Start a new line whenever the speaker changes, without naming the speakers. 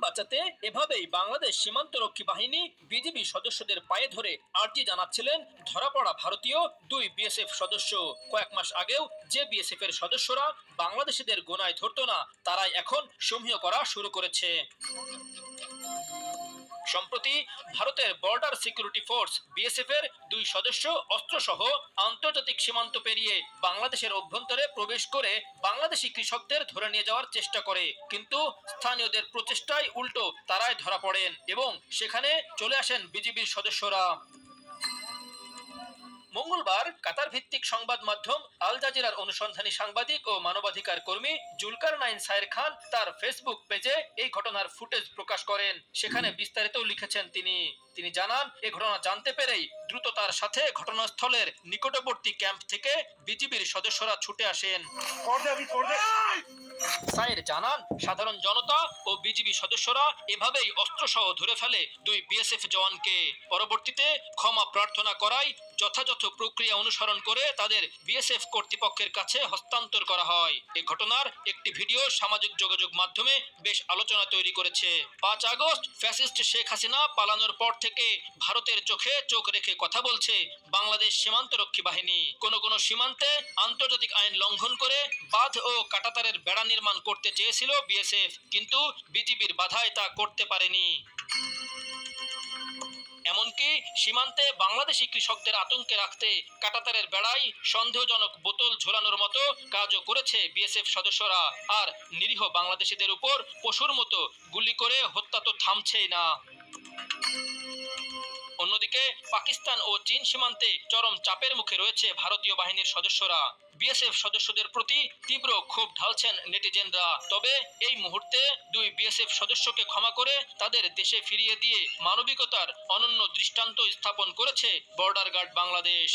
বাঁচাতে এভাবেই বাংলাদেশ সীমান্তরক্ষী বাহিনী বিজিবি সদস্যদের পায়ে ধরে আর্জি জানাচ্ছিলেন ধরা পড়া ভারতীয় দুই বিএসএফ সদস্য। কয়েক মাস আগেও যে বিএসএফ এর সদস্যরা বাংলাদেশিদের গোনায় ধরতো না, তারাই এখন সমীহ করা শুরু করেছে। সম্প্রতি ভারতের বর্ডার সিকিউরিটি ফোর্স বিএসএফ এর দুই সদস্য অস্ত্রসহ আন্তর্জাতিক সীমান্ত পেরিয়ে বাংলাদেশের অভ্যন্তরে প্রবেশ করে বাংলাদেশি কৃষকদের ধরে নিয়ে যাওয়ার চেষ্টা করে, কিন্তু স্থানীয়দের প্রচেষ্টায় উল্টো তারাই ধরা পড়েন এবং সেখানে চলে আসেন বিজিবির সদস্যরা। মঙ্গলবার কাতার ভিত্তিক সংবাদ মাধ্যম আল জাজিরার অনুসন্ধানী সাংবাদিক ও মানবাধিকার কর্মী জুলকারনাইন সায়ের খান তার ফেসবুক পেজে এই ঘটনার ফুটেজ প্রকাশ করেন। সেখানে বিস্তারিত লিখেছেন তিনি জানান, এই ঘটনা জানতে পেরেই দ্রুত তার সাথে ঘটনাস্থলের নিকটবর্তী ক্যাম্প থেকে বিজিবির সদস্যরা ছুটে আসেন। সায়ের জানান, সাধারণ জনতা ও বিজিবি সদস্যরা এভাবেই অস্ত্রসহ ধরে ফেলে দুই বিএসএফ জওয়ানকে। পরবর্তীতে ক্ষমা প্রার্থনা করায় যথাযথ প্রক্রিয়া অনুসরণ করে তাদের বিএসএফ কর্তৃপক্ষের কাছে হস্তান্তর করা হয়। এই ঘটনার একটি ভিডিও সামাজিক যোগাযোগ মাধ্যমে বেশ আলোচনা তৈরি করেছে। 5 আগস্ট ফ্যাসিস্ট শেখ হাসিনা পালানোর পর থেকে ভারতের চোখে চোখ রেখে কথা বলছে বাংলাদেশ সীমান্তরক্ষী বাহিনী। কোন কোন সীমান্তে আন্তর্জাতিক আইন লঙ্ঘন করে বাঁধ ও কাঁটাতারের বেড়া নির্মাণ করতে চেয়েছিল বিএসএফ, কিন্তু বিজিবির বাধায় তা করতে পারেনি। এমনকি সীমান্তে বাংলাদেশি কৃষকদের আতঙ্কে রাখতে কাঁটাতারের বেড়ায় সন্দেহজনক বোতল ঝোলানোর মতো কাজও করেছে বিএসএফ সদস্যরা। আর নিরীহ বাংলাদেশিদের উপর পশুর মতো গুলি করে হত্যা তো থামছেই না। অন্যদিকে পাকিস্তান ও চীন সীমান্তে চরম চাপের মুখে রয়েছে ভারতীয় বাহিনীর সদস্যরা। বিএসএফ সদস্যদের প্রতি তীব্র ক্ষোভ ঢালছেন নেটিজেনরা। তবে এই মুহূর্তে দুই বিএসএফ সদস্যকে ক্ষমা করে তাদের দেশে ফিরিয়ে দিয়ে মানবিকতার অনন্য দৃষ্টান্ত স্থাপন করেছে বর্ডার গার্ড বাংলাদেশ।